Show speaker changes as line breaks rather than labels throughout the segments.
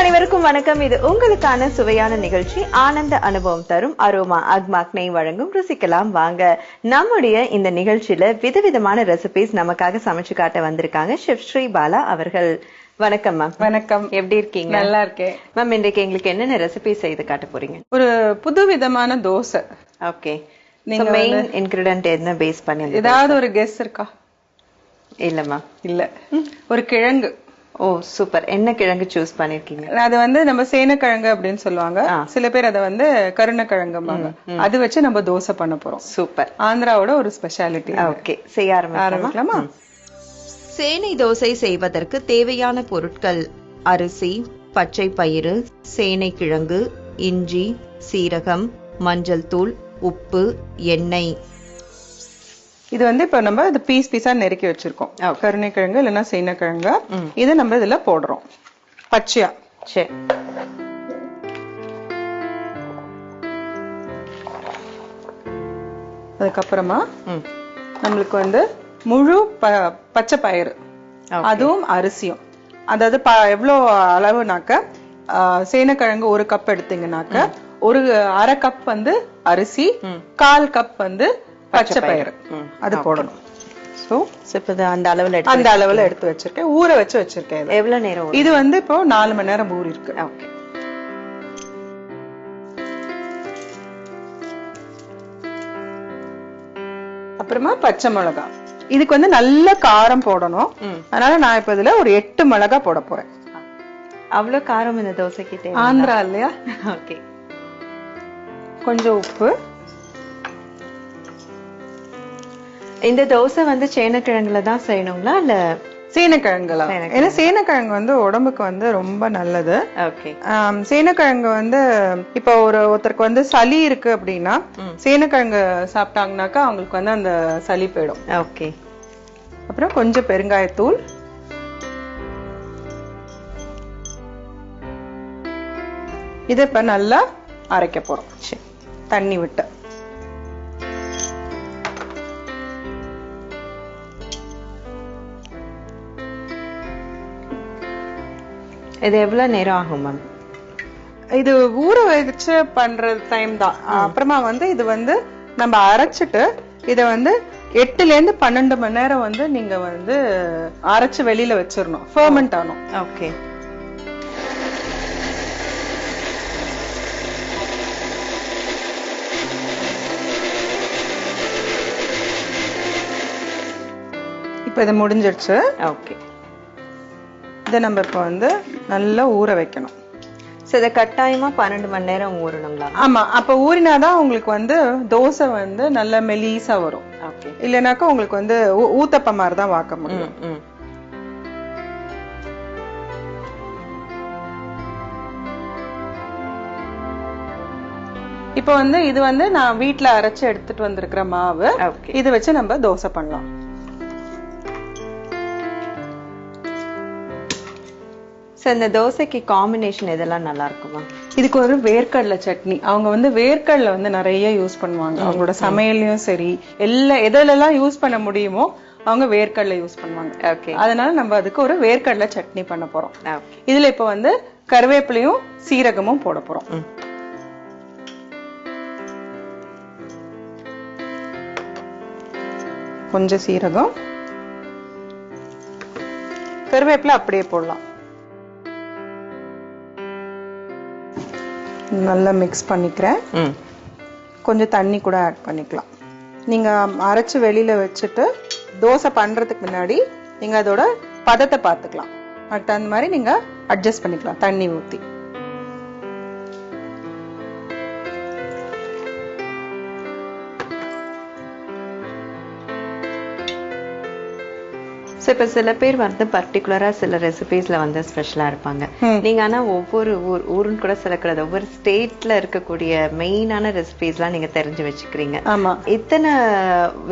அனைவருக்கும் வணக்கம். இது உங்களுக்கான சுவையான நிகழ்ச்சி. ஆனந்த அனுபவம் தரும் அரோமா அக்மாக் நெய் வழங்கும் ருசிக்கலாம் வாங்க. நம்முடைய இந்த நிகழ்ச்சியில விதவிதமான ரெசிபிஸ் நமக்காக சமைச்சு காட்ட வந்திருக்காங்க ஷெஃப் ஸ்ரீ பாலா அவர்கள். வணக்கம் மேம்.
வணக்கம்.
எப்படி இருக்கீங்க?
நல்லா இருக்கேன்
மேம். இன்றைக்கு எங்களுக்கு என்னென்ன ரெசிபி செய்து காட்ட போறீங்க?
ஒரு புது விதமான தோசை.
ஓகே. நீங்க மெயின் இன்கிரிடியன்ட் என்ன பேஸ் பண்ணி?
ஏதாவது ஒரு கெஸ் இருக்கா?
இல்லம்மா.
இல்ல, ஒரு கிழங்கு.
ஓ சூப்பர். என்ன கிழங்கு சூஸ் பண்ணிருக்கீங்க?
அது வந்து நம்ம சேனக்கிழங்கு அப்படின்னு சொல்லுவாங்க, சில பேர் அதை வந்து கருணக்கிழங்கும்பாங்க. அது வச்சு நம்ம தோசை பண்ண போறோம்.
சூப்பர்.
ஆந்திராவோட ஒரு ஸ்பெஷாலிட்டி.
ஓகே, செய்ய ஆரம்பிக்கலாமா? சேனை தோசை செய்வதற்கு தேவையான பொருட்கள்: அரிசி, பச்சை பயிறு, சேனை கிழங்கு, இஞ்சி, சீரகம், மஞ்சள் தூள், உப்பு, எண்ணெய்.
இது வந்து இப்ப நம்ம இது பீஸ் பீஸா நெருக்கி வச்சிருக்கோம். கருணைக்கிழங்கு இல்லைன்னா சேனக்கிழங்கு. இது நம்ம இதுல போடுறோம் பச்சையா.
சரி.
அதுக்கப்புறமா நம்மளுக்கு வந்து முழு பச்சை பயிறு, அதுவும் அரிசியும். அதாவது எவ்வளோ அளவுனாக்க, சேனக்கிழங்கு 1 கப் எடுத்தீங்கன்னாக்க ஒரு அரை கப் வந்து அரிசி, 1/4 கப் வந்து பச்சை பயிறு அது போடணும். சோ
அந்த
அளவுல எடுத்து வச்சிருக்கேன். ஊற வச்சு வச்சிருக்கேன்.
எவ்வளவு நேரம்?
இது வந்து இப்போ 4 மணி நேரம் ஊறி இருக்கு.
ஓகே.
அப்புறமா பச்சை மிளகாய். இதுக்கு வந்து நல்ல காரம் போடணும். அதனால நான் இப்ப இதுல ஒரு 8 மிளகாய் போட போறேன்.
அவ்வளவு காரம் இந்த தோசைக்கு தேவை?
ஆந்திரா இல்லையா?
ஓகே.
கொஞ்சம் உப்பு.
இந்த தோசை வந்து சேனக்கிழங்குல தான் செய்யணுங்களா இல்ல
சேனக்கிழங்குல? ஏன்னா சேனக்கிழங்கு வந்து உடம்புக்கு வந்து ரொம்ப நல்லது.
ஓகே.
சேனக்கிழங்கு வந்து இப்ப ஒருத்தருக்கு வந்து சளி இருக்கு அப்படின்னா சேனக்கிழங்கு சாப்பிட்டாங்கனாக்கா அவங்களுக்கு வந்து அந்த சளி போயிடும்.
ஓகே.
அப்புறம் கொஞ்சம் பெருங்காயத்தூள். இத இப்ப நல்லா அரைக்க போறோம் தண்ணி விட்டு.
இது எவ்வளவு நேரம் ஆகும் மேம்?
இது ஊற வச்சு பண்ற டைம் தான். அப்புறமா வந்து இது வந்து நம்ம அரைச்சிட்டு இத வந்து 8ல இருந்து 12 மணி நேரம் வந்து நீங்க வந்து அரைச்சு வெளியில வச்சிடணும். ஃபெர்மெண்ட் ஆகணும்.
ஓகே.
இப்ப இது முடிஞ்சிடுச்சு.
ஓகே.
இதை நம்ம இப்ப வந்து நல்லா ஊற வைக்கணும்.
இதை கட்டாயமா 12 மணி நேரம் ஊறணுங்களா?
ஆமா. அப்ப ஊறினாதான் உங்களுக்கு வந்து தோசை வந்து நல்ல மெலிசா வரும். இல்லைனாக்கா உங்களுக்கு வந்து ஊத்தப்ப மாதிரிதான் வாக்க முடியும். இப்ப வந்து இது வந்து நான் வீட்டுல அரைச்சு எடுத்துட்டு வந்திருக்கிற மாவு. இது வச்சு நம்ம தோசை பண்ணலாம்.
இந்த தோசைக்கு காம்பினேஷன் இதெல்லாம் நல்லா இருக்குமா?
இதுக்கு ஒரு வேர்க்கடலை சட்னி. அவங்க வந்து வேர்க்கடலை வந்து நிறைய யூஸ் பண்ணுவாங்க. அவங்களோட சமையல்லையும் சரி, எதெல்லாம் யூஸ் பண்ண முடியுமோ அவங்க வேர்க்கடலை யூஸ் பண்ணுவாங்க. அதனால நம்ம அதுக்கு ஒரு வேர்க்கடலை சட்னி பண்ண போறோம். இதுல இப்ப வந்து கருவேப்பிலையும் சீரகமும் போட போறோம். கொஞ்சம் சீரகம், கருவேப்பிலை அப்படியே போடலாம். நல்லா மிக்ஸ் பண்ணிக்கிறேன். கொஞ்சம் தண்ணி கூட ஆட் பண்ணிக்கலாம். நீங்க அரைச்சு வெளியில வச்சுட்டு தோசை பண்றதுக்கு முன்னாடி நீங்க அதோட பதத்தை பார்த்துக்கலாம். அதுக்கு அந்த மாதிரி நீங்க அட்ஜஸ்ட் பண்ணிக்கலாம் தண்ணி ஊத்தி.
இப்ப சில பேர் வந்து பர்டிகுலரா சில ரெசிபிஸ்ல வந்து ஸ்பெஷலா இருப்பாங்க. நீங்க ஆனா ஒவ்வொரு ஊருன்னு கூட சொல்லக்கூடாது, ஒவ்வொரு ஸ்டேட்ல இருக்கக்கூடிய மெயினான ரெசிபிஸ் எல்லாம் நீங்க தெரிஞ்சு வச்சுக்கிறீங்க.
ஆமா.
இத்தனை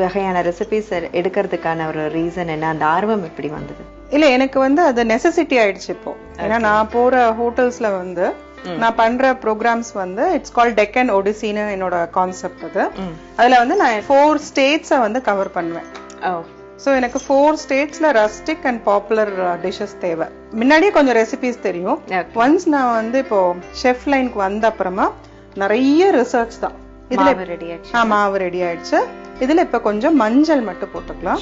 வகையான ரெசிபிஸ் எடுக்கிறதுக்கான ஒரு ரீசன் என்ன? அந்த ஆர்வம் எப்படி வந்தது?
இல்ல, எனக்கு வந்து அது நெசசிட்டி ஆயிடுச்சு இப்போ. ஏன்னா நான் போற ஹோட்டல்ஸ்ல வந்து நான் பண்ற ப்ரோக்ராம்ஸ் வந்து இட்ஸ் கால்ட் டெக்கன் ஒடிசின்னு என்னோட கான்செப்ட். அது அதுல வந்து நான் 4 ஸ்டேட்ஸை வந்து கவர் பண்ணுவேன். ஸோ எனக்கு 4 ஸ்டேட்ஸ்ல ரஸ்டிக் அண்ட் பாப்புலர் டிஷ்ஷஸ் தேவை. முன்னாடியே கொஞ்சம் ரெசிபிஸ் தெரியும். ஒன்ஸ் நான் வந்து இப்போ ஷெஃப் லைனுக்கு வந்த அப்புறமா நிறைய ரிசர்ச் தான். இதுல
ரெடி ஆயிடுச்சு.
மாவு ரெடி ஆயிடுச்சு. இதுல இப்ப கொஞ்சம் மஞ்சள் மட்டும் போட்டுக்கலாம்.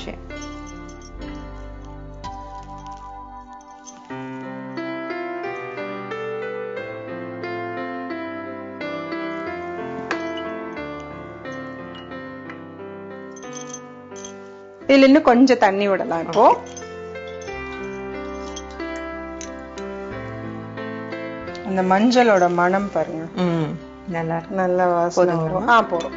இதுல இன்னும் கொஞ்சம் தண்ணி விடலாம். இப்போ அந்த மஞ்சளோட மணம் பாருங்க, நல்ல வாசனை வரும். போதும்.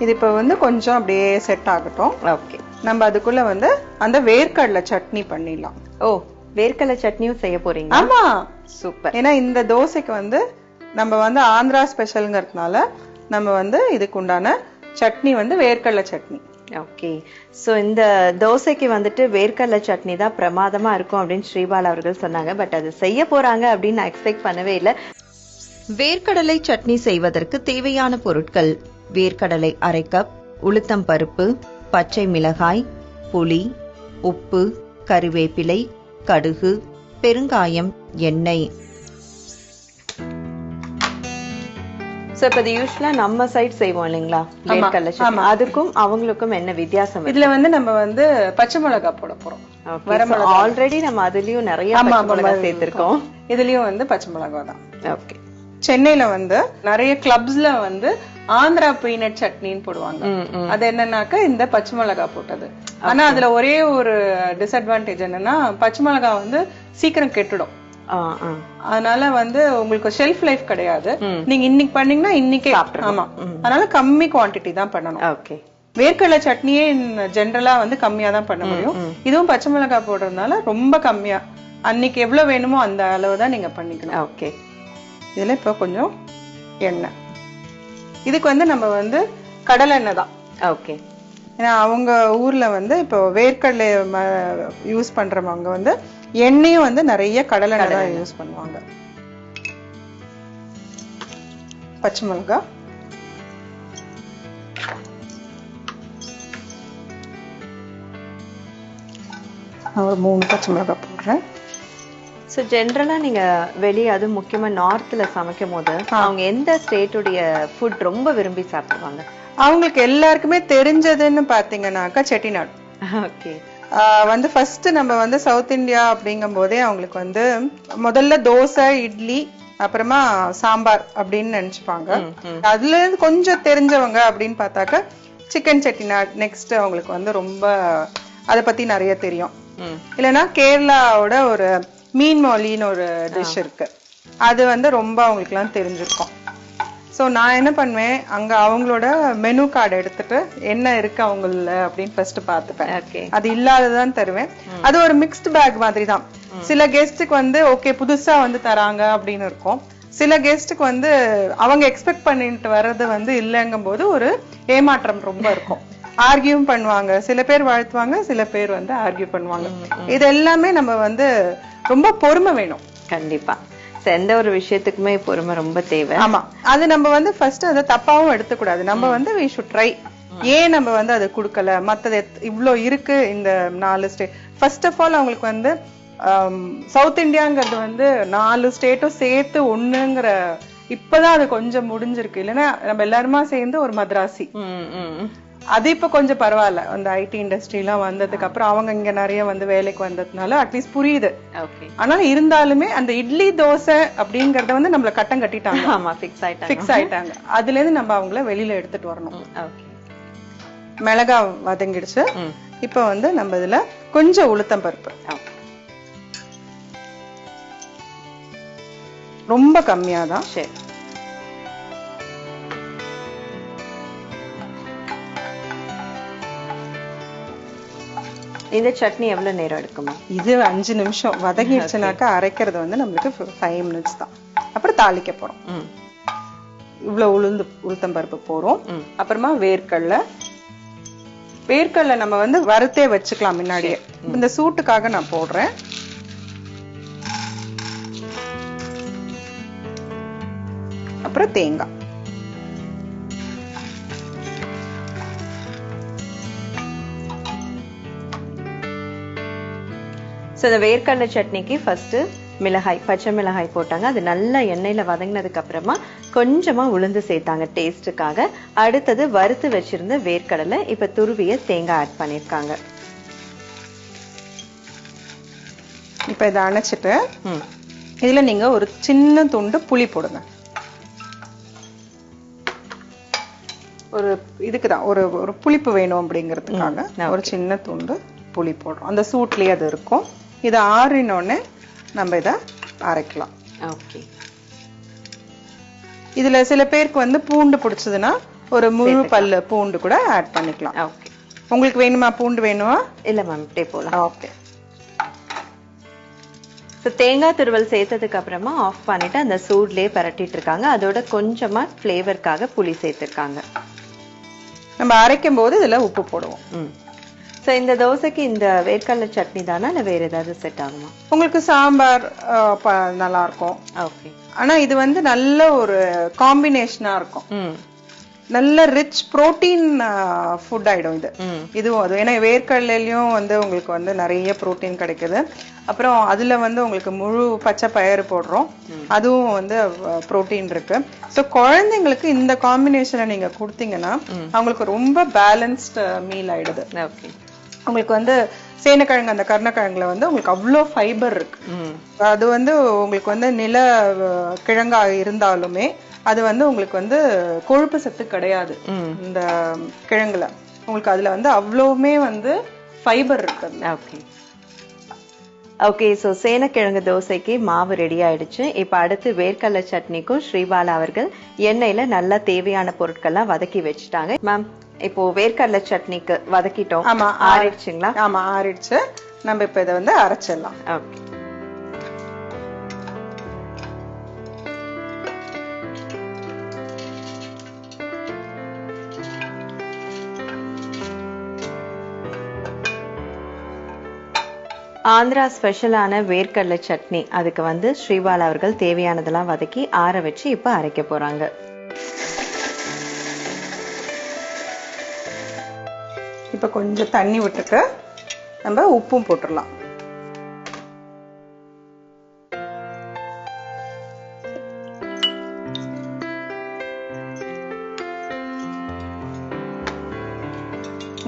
இது இப்ப வந்து கொஞ்சம் அப்படியே செட் ஆகட்டும்.
ஓகே,
நம்ம அதுக்குள்ள வந்து அந்த வேர்க்கடலை சட்னி பண்ணிடலாம்.
ஓ, வேர்க்கடலை சட்னியும் செய்ய போறீங்க?
ஆமா,
சூப்பர்.
ஏன்னா இந்த தோசைக்கு வந்து நம்ம வந்து ஆந்திரா ஸ்பெஷல்ங்கிறதுனால நம்ம வந்து இதுக்கு உண்டான சட்னி வந்து வேர்க்கடலை சட்னி.
ஓகே, சோ இந்த தோசைக்கு வந்துட்டு வேர்க்கடலை சட்னி தான் பிரமாதமா இருக்கும் அப்படின்னு ஸ்ரீபாலா அவர்கள் சொன்னாங்க. பட் அது செய்ய போறாங்க அப்படின்னு நான் எக்ஸ்பெக்ட் பண்ணவே இல்லை. வேர்க்கடலை சட்னி செய்வதற்கு தேவையான பொருட்கள்: வேர்க்கடலை 1/2 கப், உளுத்தம் பருப்பு, பச்சை மிளகாய், புளி, உப்பு, கறிவேப்பிலை, கடுகு, பெருங்காயம், எண்ணெய். சோ இப்ப இது யூசுவலா நம்ம சைடு செய்வோம் இல்லைங்களா வேர்க்கடலை சட்னி, அதுக்கும் அவங்களுக்கும் என்ன வித்தியாசம்?
இதுல வந்து நம்ம வந்து பச்சை மிளகாய் போட போறோம்.
ஆல்ரெடி நம்ம அதுலயும் நிறைய பச்சை மிளகாய் சேர்த்திருக்கோம்.
இதுலயும் வந்து பச்சை மிளகாய் தான்.
ஓகே.
சென்னையில வந்து நிறைய கிளப்ஸ்ல வந்து ஆந்திரா பீனட் சட்னின்னு போடுவாங்க. அது என்னன்னாக்கா இந்த பச்சை மிளகாய் போட்டது. ஆனா அதுல ஒரே ஒரு டிஸ்அட்வான்டேஜ் என்னன்னா பச்சை மிளகாய் வந்து சீக்கிரம் கெட்டுடும். அதனால வந்து உங்களுக்கு ஷெல்ஃப் லைஃப் கிடையாது. நீங்க இன்னைக்கு பண்ணீங்கன்னா இன்னைக்கே. ஆமா, அதனால கம்மி குவான்டிட்டி தான் பண்ணணும்.
ஓகே.
வேர்க்கடலை சட்னியே ஜெனரலா வந்து கம்மியா தான் பண்ண முடியும். இதுவும் பச்சை மிளகாய் போடுறதுனால ரொம்ப கம்மியா அன்னைக்கு எவ்வளவு வேணுமோ அந்த அளவு தான் நீங்க பண்ணிக்கணும்.
ஓகே.
இதுல இப்ப கொஞ்சம் எண்ணெய். இதுக்கு வந்து நம்ம வந்து கடலை எண்ணெய் தான்.
ஓகே.
ஏன்னா அவங்க ஊர்ல வந்து இப்போ வேர்க்கடலை யூஸ் பண்றவங்க வந்து எண்ணெயும் வந்து நிறைய கடலை எண்ணெய் தான் யூஸ் பண்ணுவாங்க. பச்சை மிளகாய், ஒரு 3 பச்சை மிளகாய் போடுறேன்.
சோ ஜெனரலா நீங்க வெளியே, அது முக்கியமா நார்த்ல சமைக்கும் போது அவங்க எந்த ஸ்டேட்டுடைய ஃபுட் ரொம்ப விரும்பி சாப்பிடுவாங்க?
அவங்களுக்கு எல்லாருக்குமே தெரிஞ்சதுன்னு பாத்தீங்கன்னாக்கா செட்டிநாடு.
ஓகே.
வந்து ஃபர்ஸ்ட் நம்ம வந்து சவுத் இந்தியா அப்படிங்கும் போதே அவங்களுக்கு வந்து முதல்ல தோசை, இட்லி, அப்புறமா சாம்பார் அப்படின்னு நினைச்சுப்பாங்க. அதுல இருந்து கொஞ்சம் தெரிஞ்சவங்க அப்படின்னு பார்த்தாக்க சிக்கன் செட்டிநாடு நெக்ஸ்ட் அவங்களுக்கு வந்து ரொம்ப அதை பத்தி நிறைய தெரியும். இல்லைன்னா கேரளாவோட ஒரு மீன் மொழின்னு ஒரு டிஷ் இருக்கு, அது வந்து ரொம்ப அவங்களுக்கு எல்லாம் தெரிஞ்சிருக்கும். ஸோ நான் என்ன பண்ணுவேன், அங்க அவங்களோட மெனு கார்டு எடுத்துட்டு என்ன இருக்கு அவங்கள அப்படின்னு ஃபர்ஸ்ட் பார்த்துப்பேன். அது இல்லாததான் தருவேன். அது ஒரு மிக்ஸ்ட் பேக் மாதிரி தான். சில கெஸ்ட்டுக்கு வந்து ஓகே புதுசா வந்து தராங்க அப்படின்னு இருக்கும். சில கெஸ்ட்டுக்கு வந்து அவங்க எக்ஸ்பெக்ட் பண்ணிட்டு வர்றது வந்து இல்லைங்கும் போது ஒரு ஏமாற்றம் ரொம்ப இருக்கும். ஆர்கியூம் பண்ணுவாங்க, சில பேர் வாழ்த்துவாங்க, சில பேர் வந்து ஆர்கியூ பண்ணுவாங்க. இது எல்லாமே நம்ம வந்து ரொம்ப பொறுமை வேணும்.
கண்டிப்பா எந்த ஒரு விஷயத்துக்குமே பொறுமை ரொம்ப தேவை.
ஆமா, அது நம்ம வந்து ஃபர்ஸ்ட் அதை தப்பாவும் எடுத்துக்கூடாது. நம்ம வந்து we should try. ஏன் நம்ம வந்து அதை கொடுக்கல, மத்தது இவ்ளோ இருக்கு இந்த 4 ஸ்டேட். ஃபர்ஸ்ட் ஆஃப் ஆல் அவங்களுக்கு வந்து சவுத் இந்தியாங்கிறது வந்து 4 ஸ்டேட்டும் சேர்த்து ஒண்ணுங்கிற இப்பதான் அது கொஞ்சம் முடிஞ்சிருக்கு. இல்லைன்னா நம்ம எல்லாருமா சேர்ந்து ஒரு மദ്രാசி. அது இப்ப கொஞ்சம் பரவாயில்ல. அந்த ஐடி இண்டஸ்ட்ரி எல்லாம் வந்ததுக்கு அப்புறம் அவங்க இங்க நிறைய வந்து வேலைக்கு வந்ததுனால அட்லீஸ்ட் புரியுது. ஆனாலும் இருந்தாலுமே அந்த இட்லி தோசை அப்படிங்கறத வந்து நம்மள கட்டம் கட்டிட்டாங்க, பிக்ஸ் ஆயிட்டாங்க. அதுல இருந்து நம்ம அவங்கள வெளியில எடுத்துட்டு வரணும். மிளகா வதங்கிடுச்சு. இப்ப வந்து நம்ம இதுல கொஞ்சம் உளுத்தம் பருப்பு, ரொம்ப கம்மியாதான்.
சரி. இந்த சட்னி எவ்வளவு நேரம் எடுக்குமா?
இது 5 நிமிஷம் வதங்கிடுச்சுனாக்கா அரைக்கிறது வந்து நம்மளுக்கு 5 மினிட்ஸ் தான். அப்புறம் தாளிக்க போறோம். இவ்வளவு உளுத்தம் பருப்பு போறோம். அப்புறமா வேர்க்கடலை நம்ம வந்து வறுத்தே வச்சுக்கலாம் முன்னாடியே. இந்த சூட்டுக்காக நான் போடுறேன். அப்புறம் தேங்காய்.
சோ இந்த வேர்க்கடலை சட்னிக்கு ஃபர்ஸ்ட் மிளகாய், பச்சை மிளகாய் போட்டாங்க. அது நல்லா எண்ணெயில வதங்கினதுக்கு அப்புறமா கொஞ்சமா உளுந்து சேர்த்தாங்க டேஸ்டுக்காக. அடுத்தது வறுத்து வச்சிருந்த வேர்க்கடலை, இப்ப துருவிய தேங்காய் ஆட் பண்ணிருக்காங்க.
இப்ப இதை அணைச்சிட்டு இதுல நீங்க ஒரு சின்ன துண்டு புளி போடுங்க. ஒரு இதுக்குதான் ஒரு ஒரு புளிப்பு வேணும் அப்படிங்கிறதுக்காக ஒரு சின்ன துண்டு புளி போடுறோம். அந்த சூட்லயே அது இருக்கும். இதை ஆறினோடனே நம்ம இதை அரைக்கலாம்.
ஓகே.
இதுல சில பேருக்கு வந்து பூண்டு பிடிச்சதுன்னா ஒரு முழு பல்லு பூண்டு கூட ஆட் பண்ணிக்கலாம்.
ஓகே.
உங்களுக்கு வேணுமா? பூண்டு வேணுமா?
இல்ல மேம், இப்படியே போலாம்.
ஓகே.
தேங்காய் துருவல் சேர்த்ததுக்கு அப்புறமா ஆஃப் பண்ணிட்டு அந்த சூட்லயே பரட்டிட்டு இருக்காங்க. அதோட கொஞ்சமா ஃபிளேவருக்காக புளி சேர்த்திருக்காங்க.
நம்ம அரைக்கும் போது இதுல உப்பு போடுவோம்.
சோ இந்த தோசைக்கு இந்த வேர்க்கடலை சட்னி தானா இல்ல வேற ஏதாவது செட் ஆகுமா?
உங்களுக்கு சாம்பார் நல்லா இருக்கும்.
ஓகே.
ஆனா இது வந்து நல்ல ஒரு காம்பினேஷனா இருக்கும். நல்ல ரிச் புரோட்டீன் ஃபுட் ஆயிடும் இது. இதுவும் அது ஏன்னா வேர்க்கடலையிலயும் வந்து உங்களுக்கு வந்து நிறைய புரோட்டீன் கிடைக்குது. அப்புறம் அதுல வந்து உங்களுக்கு முழு பச்சை பயிறு போடுறோம், அதுவும் வந்து புரோட்டீன் இருக்கு. ஸோ குழந்தைங்களுக்கு இந்த காம்பினேஷனை நீங்க கொடுத்தீங்கன்னா அவங்களுக்கு ரொம்ப பேலன்ஸ்டு மீல் ஆயிடுது. உங்களுக்கு வந்து சேனக்கிழங்கு, அந்த கருணக்கிழங்குல வந்து உங்களுக்கு அவ்வளோ ஃபைபர் இருக்கு. அது வந்து உங்களுக்கு வந்து நில கிழங்கா இருந்தாலுமே அது வந்து உங்களுக்கு வந்து கொழுப்பு சத்து கிடையாது. இந்த கிழங்குல உங்களுக்கு அதுல வந்து அவ்வளவுமே வந்து ஃபைபர் இருக்கு.
ஓகே. ஓகே. ஸோ சேனக்கிழங்கு தோசைக்கு மாவு ரெடி ஆயிடுச்சு. இப்போ அடுத்து வேர்க்கடலை சட்னிக்கும் ஸ்ரீபாலா அவர்கள் எண்ணெயில நல்லா தேவையான பொருட்கள்லாம் வதக்கி வச்சுட்டாங்க. மேம், இப்போ வேர்க்கடலை சட்னிக்கு வதக்கிட்டோம்.
ஆமா,
ஆறிடுச்சுங்களா?
ஆமா, ஆறிடுச்சு. நம்ம இப்ப இதை வந்து அரைச்சிடலாம்.
ஓகே. ஆந்திரா ஸ்பெஷலான வேர்க்கடலை சட்னி, அதுக்கு வந்து ஸ்ரீபாலா அவர்கள் தேவையானதெல்லாம் வதக்கி ஆற வச்சு இப்ப அரைக்க போறாங்க.
இப்ப கொஞ்சம் தண்ணி விட்டுட்டு நம்ம உப்பும் போட்டுடலாம்.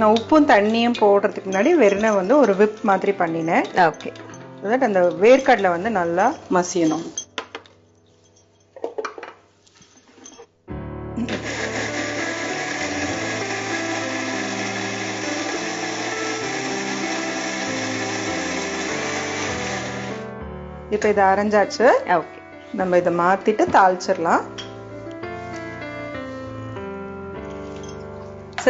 நான் உப்பும் தண்ணியும் போடுறதுக்கு முன்னாடி வெறும் வந்து ஒரு விப் மாதிரி பண்ணினேன்.
ஓகே.
அந்த வேர்க்கடலை வந்து நல்லா மசியணும். இப்ப இதை அரைஞ்சாச்சு.
ஓகே.
நம்ம இதை மாத்திட்டு தாளிச்சிடலாம்.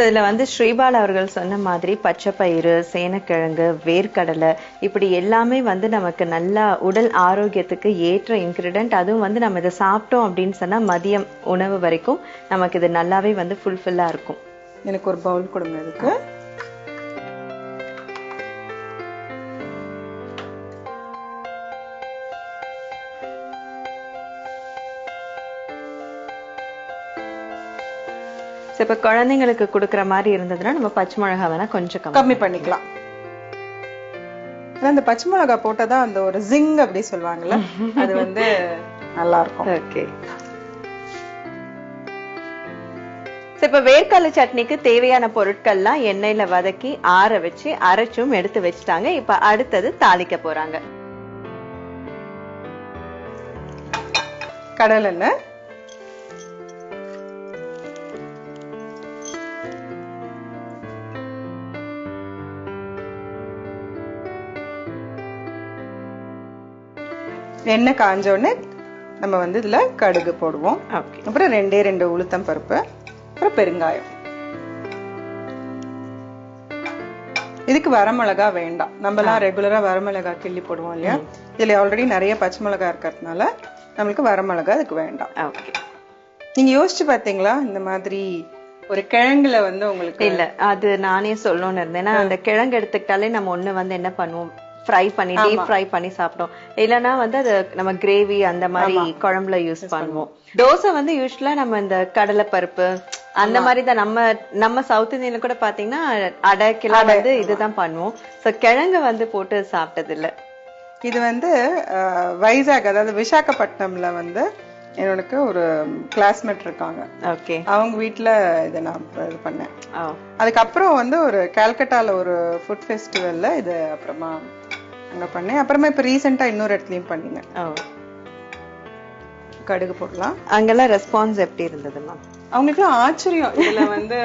இதுல வந்து ஸ்ரீபாலா அவர்கள் சொன்ன மாதிரி பச்சை பயிறு, சேனக்கிழங்கு, வேர்க்கடலை இப்படி எல்லாமே வந்து நமக்கு நல்லா உடல் ஆரோக்கியத்துக்கு ஏற்ற இன்கிரிடென்ட். அதுவும் வந்து நம்ம இதை சாப்பிட்டோம் அப்படின்னு சொன்னா மதியம் உணவு வரைக்கும் நமக்கு இது நல்லாவே வந்து ஃபுல்ஃபில்லா இருக்கும்.
எனக்கு ஒரு பவுல் கொடுங்க இதுக்கு.
இப்ப குழந்தைங்களுக்கு கொடுக்கற மாதிரி இருந்ததுன்னா நம்ம பச்சை மிளகா வேணா கொஞ்சம்
கம்மி பண்ணிக்கலாம். அந்த பச்சை மிளகா போட்டதான் அந்த ஒரு ஜிங் அப்படி சொல்லுவாங்கல்ல, அது வந்து நல்லா இருக்கும்.
ஓகே. இப்ப வேர்க்கடலை சட்னிக்கு தேவையான பொருட்கள்லாம் எண்ணெயில வதக்கி ஆற வச்சு அரைச்சும் எடுத்து வச்சுட்டாங்க. இப்ப அடுத்தது தாளிக்க போறாங்க.
கடலெண்ணெய், எண்ணெய் காஞ்ச உடனே நம்ம வந்து இதுல கடுகு போடுவோம். அப்புறம் 2 உளுத்தம் பருப்பு, அப்புறம் பெருங்காயம். இதுக்கு வரமிளகா வேண்டாம். நம்ம எல்லாம் ரெகுலரா வரமிளகா கிள்ளி போடுவோம் இல்லையா, இதுல ஆல்ரெடி நிறைய பச்சை மிளகா இருக்கிறதுனால நம்மளுக்கு வரமிளகா இதுக்கு வேண்டாம். நீங்க யோசிச்சு பாத்தீங்களா இந்த மாதிரி ஒரு கிழங்குல வந்து உங்களுக்கு?
இல்ல, அது நானே சொல்லணும்னு இருந்தேன். ஏன்னா அந்த கிழங்கு எடுத்துக்கிட்டாலே நம்ம ஒண்ணு வந்து என்ன பண்ணுவோம், ஃப்ரை பண்ணி டீப் ஃப்ரை பண்ணி சாப்பிட்டோம். இல்லனா வந்து அது நம்ம கிரேவி அந்த மாதிரி குழம்புல யூஸ் பண்ணுவோம். தோசை வந்து யூஸ்வலா நம்ம இந்த கடலை பருப்பு அந்த மாதிரி தான் நம்ம சவுத் இந்தியன்ல கூட பாத்தீங்கன்னா அடை கிலா வந்து இதுதான் பண்ணுவோம். சோ கிழங்கு வந்து போட்டு சாப்பிட்டது இல்ல.
இது வந்து வைசாக், அதாவது விசாகப்பட்டினம்ல வந்து என்னோட ஒரு கிளாஸ்மேட் இருக்காங்க.
ஓகே.
அவங்க வீட்டுல இதை நான் இது பண்ணேன். அதுக்கப்புறம் வந்து ஒரு கல்கட்டால ஒரு ஃபுட் ஃபெஸ்டிவல்ல இது அப்புறமா அங்க பண்ணேன். அப்புறமா இப்ப ரீசெண்டா இன்னொரு இடத்துலயும் பண்ணினேன். கடுகு போடலாம்.
அங்கெல்லாம் ரெஸ்பான்ஸ் எப்படி இருந்தது மேம்?
அவங்களுக்கு ஆச்சரியம். இதுல வந்து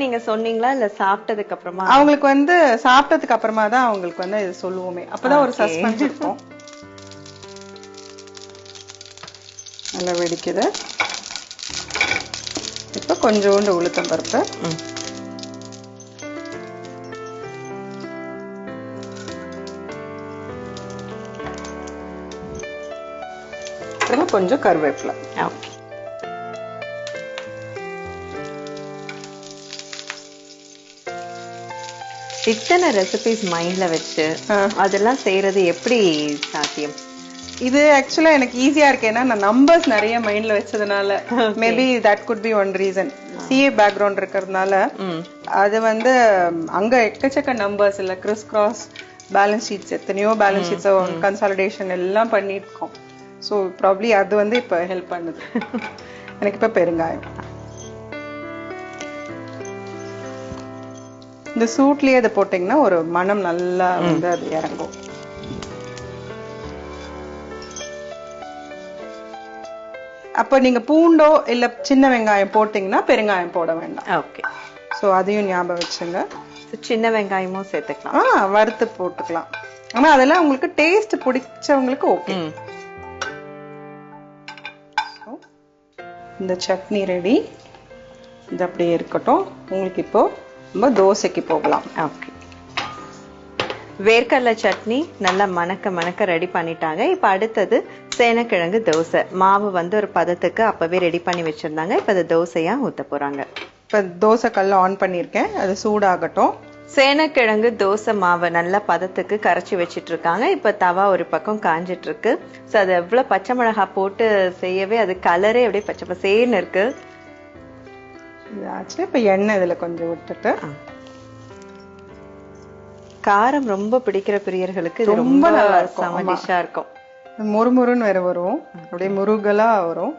நீங்க சொன்னீங்களா இல்ல சாப்பிட்டதுக்கு அப்புறமா?
அவங்களுக்கு வந்து சாப்பிட்டதுக்கு அப்புறமா தான் அவங்களுக்கு வந்து இது சொல்லுவோமே. அப்பதான் ஒரு சஸ்பென்ஸ் இருக்கும். நல்லா வெடிக்குது. இப்ப கொஞ்சோண்டு உளுத்தம் பருப்பு, கொஞ்சம் கருவேப்பிலை.
இத்தனை ரெசிபிஸ் மைண்ட்ல வச்சு அதெல்லாம் செய்யறது எப்படி சாத்தியம்?
இது ஆக்சுவலா எனக்கு ஈஸியா இருக்கு. ஏன்னா நான் நம்பர்ஸ் நிறைய மைண்ட்ல வச்சதுனால maybe that could be one reason. CA background இருக்கிறதுனால அது வந்து அங்க எக்கச்சக்க நம்பர்ஸ் இல்ல, கிறிஸ் கிராஸ் பேலன்ஸ் ஷீட்ஸ், எத்தனையோ பேலன்ஸ் ஷீட்ஸ் கன்சாலிடேஷன் எல்லாம் பண்ணிருக்கோம். ஸோ ப்ராப்ளி அது வந்து இப்ப ஹெல்ப் பண்ணுது. எனக்கு இப்ப பெருங்காயம் இந்த சூட்லயே அதை போட்டீங்கன்னா ஒரு மனம் நல்லா வந்து அது இறங்கும். அப்ப நீங்க பூண்டோ இல்ல சின்ன வெங்காயம் போட்டீங்கன்னா பெருங்காயம் போட வேண்டாம்.
ஓகே.
சோ அதையும் ஞாபகம் வச்சுங்க.
சின்ன வெங்காயமும் சேர்த்துக்கலாம்.
வறுத்து போட்டுக்கலாம். ஆனா அதெல்லாம் உங்களுக்கு டேஸ்ட் பிடிச்சவங்களுக்கு ஓகே. இந்த சட்னி ரெடி. இது அப்படியே இருக்கட்டும். உங்களுக்கு இப்போ நம்ம தோசைக்கு போகலாம்.
ஓகே. வேர்க்கடலை சட்னி நல்லா மணக்க ரெடி பண்ணிட்டாங்க. இப்ப அடுத்தது சேனக்கிழங்கு தோசை. மாவு வந்து ஒரு பதத்துக்கு அப்பவே ரெடி பண்ணி வச்சிருந்தாங்க. இப்ப அது தோசையா ஊத்த போறாங்க.
இப்ப தோசை கல்ல ஆன் பண்ணிருக்கேன். அது சூடாகட்டும்.
சேனக்கிழங்கு தோசை மாவை நல்லா பதத்துக்கு கரைச்சி வச்சிட்டு இருக்காங்க. இப்ப தவா ஒரு பக்கம் காஞ்சிட்டு இருக்கு. சோ அது எவ்வளவு பச்சை மிளகாய் போட்டு செய்யவே அது கலரே அப்படியே பச்சை பசேன்னு இருக்கு.
இப்ப எண்ணெய் இதுல கொஞ்சம் விட்டுட்டு,
காரம் ரொம்ப பிடிக்கிற பிரியர்களுக்கு ரொம்ப நல்லா சமடிஷா இருக்கும்.
முறுமுறுன்னு வேற வரும், அப்படியே முருகலா வரும்.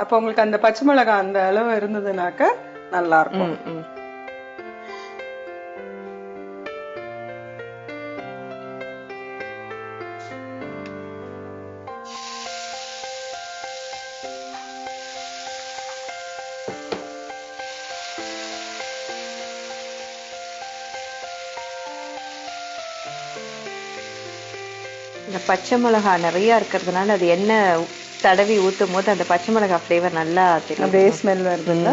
அப்ப உங்களுக்கு அந்த பச்சை மிளகாய் அந்த அளவு இருந்ததுனாக்க நல்லா இருக்கும்.
இந்த பச்சை மிளகாய் நிறைய இருக்கிறதுனால அது எண்ணெய் தடவி ஊத்தும் போது அந்த பச்சை மிளகாய் ஃப்ளேவர் நல்லா தெரியும்.
அப்படியே ஸ்மெல் வருதுல்ல.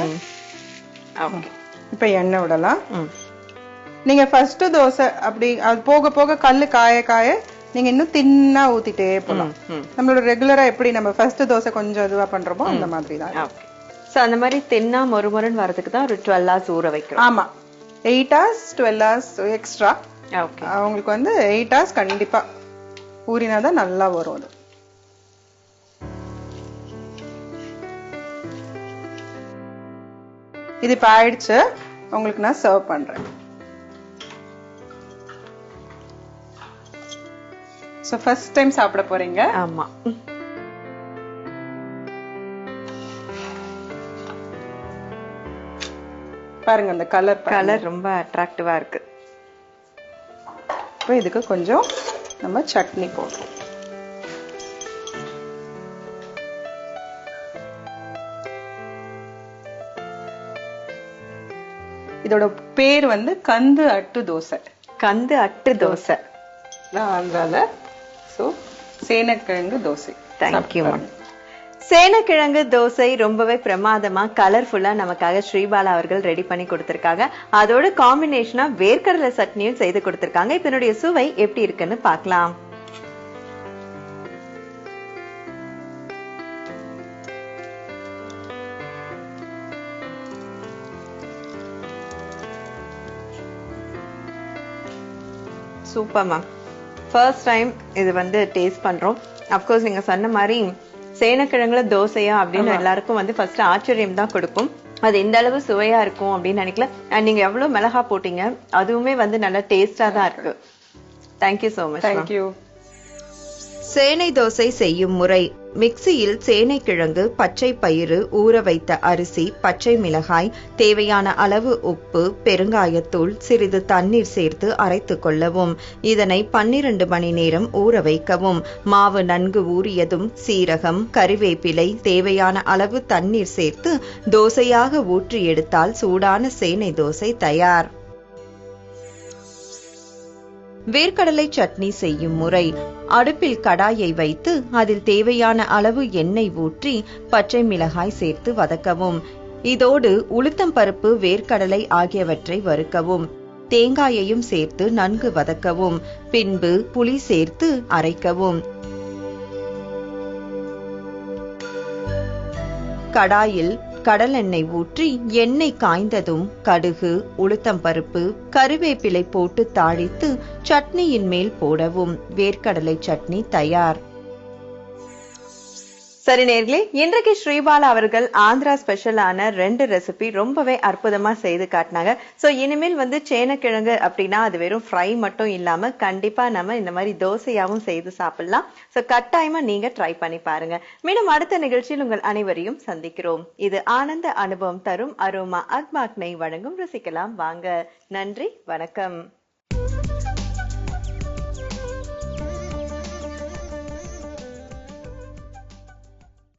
இப்ப எண்ணெய் விடலாம். நீங்க ஃபர்ஸ்ட் தோசை அப்படி அது போக போக கல்லு காய காய நீங்க இன்னும் தின்னா ஊத்திட்டே போலாம். நம்மளோட ரெகுலரா எப்படி நம்ம ஃபர்ஸ்ட் தோசை கொஞ்சம் இதுவா பண்றோமோ அந்த மாதிரி தான்.
சோ அந்த மாதிரி தின்னா மொறுமொறுன்னு வரதுக்கு தான் ஒரு 12 hours ஊற வைக்கிறோம்.
ஆமா, 8 hours 12 hours எக்ஸ்ட்ரா. அவங்களுக்கு வந்து 8 hours கண்டிப்பா ஊறினாதான் நல்லா வரும். அது இது இப்ப ஆயிடுச்சு. உங்களுக்கு நான் சர்வ் பண்றேன். சோ ஃபர்ஸ்ட் டைம் சாப்பிட போறீங்க.
ஆமா.
பாருங்க அந்த கலர்
ரொம்ப அட்ராக்டிவா இருக்கு.
இப்போ இதுக்கு கொஞ்சம் நம்ம சட்னி போடுறோம். இதோட பேர் வந்து கந்து அட்டு தோசை.
கந்து அட்டு தோசை
ஆந்திரால. சோ சேனக்கிழங்கு தோசை.
தேங்க்யூ. சேனக்கிழங்கு தோசை ரொம்பவே பிரமாதமா கலர்ஃபுல்லா நமக்காக ஸ்ரீபாலா அவர்கள் ரெடி பண்ணி கொடுத்திருக்காங்க. அதோட காம்பினேஷனா வேர்க்கடலை சட்னியும் செய்து கொடுத்திருக்காங்க. இதனுடைய சுவை எப்படி இருக்குன்னு பார்க்கலாம். Super ma'am. ஃபர்ஸ்ட் டைம் இது வந்து டேஸ்ட் பண்றோம். அப்கோர்ஸ் நீங்க சொன்ன மாதிரி சேனக்கிழங்குல தோசையா அப்படின்னு எல்லாருக்கும் வந்து ஃபர்ஸ்ட் ஆச்சரியம் தான் கொடுக்கும். அது இந்த அளவு சுவையா இருக்கும் அப்படின்னு நினைக்கல. அண்ட் நீங்க எவ்வளவு மிளகா போட்டீங்க, அதுவுமே வந்து நல்லா டேஸ்டா தான் இருக்கு. Thank you so much.
தேங்க்யூ.
சேனை தோசை செய்யும் முறை. மிக்சியில் சேனைக்கிழங்கு, பச்சை பயிறு, ஊற வைத்த அரிசி, பச்சை மிளகாய், தேவையான அளவு உப்பு, பெருங்காயத்தூள், சிறிது தண்ணீர் சேர்த்து அரைத்து கொள்ளவும். இதனை 12 மணி நேரம் ஊற வைக்கவும். மாவு நன்கு ஊறியதும் சீரகம், கறிவேப்பிலை, தேவையான அளவு தண்ணீர் சேர்த்து தோசையாக ஊற்றி எடுத்தால் சூடான சேனை தோசை தயார். வேர்க்கடலை சட்னி செய்யும் முறை. அடுப்பில் கடாயை வைத்து அதில் தேவையான அளவு எண்ணெய் ஊற்றி பச்சை மிளகாய் சேர்த்து வதக்கவும். இதோடு உளுத்தம் பருப்பு, வேர்க்கடலை ஆகியவற்றை வறுக்கவும். தேங்காயையும் சேர்த்து நன்கு வதக்கவும். பின்பு புளி சேர்த்து அரைக்கவும். கடாயில் கடலெண்ணெய் ஊற்றி எண்ணெய் காய்ந்ததும் கடுகு, உளுத்தம் பருப்பு, கறிவேப்பிலை போட்டு தாளித்து சட்னியின் மேல் போடவும். வேர்க்கடலை சட்னி தயார். சரி நேர்களே, இன்றைக்கு ஸ்ரீபாலா அவர்கள் ஆந்திரா ஸ்பெஷலான 2 ரெசிபி ரொம்பவே அற்புதமா செய்து காட்டினாங்க. சோ இனிமேல் சேனக்கிழங்கு அப்படின்னா அது வெறும் ஃப்ரை மட்டும் இல்லாம கண்டிப்பா நம்ம இந்த மாதிரி தோசையாவும் செய்து சாப்பிடலாம். சோ கட்டாயமா நீங்க ட்ரை பண்ணி பாருங்க. மீண்டும் அடுத்த நிகழ்ச்சியில் உங்கள் அனைவரையும் சந்திக்கிறோம். இது ஆனந்த அனுபவம் தரும் அரோமா அக்மாக் நெய் வழங்கும் ருசிக்கலாம் வாங்க. நன்றி, வணக்கம்.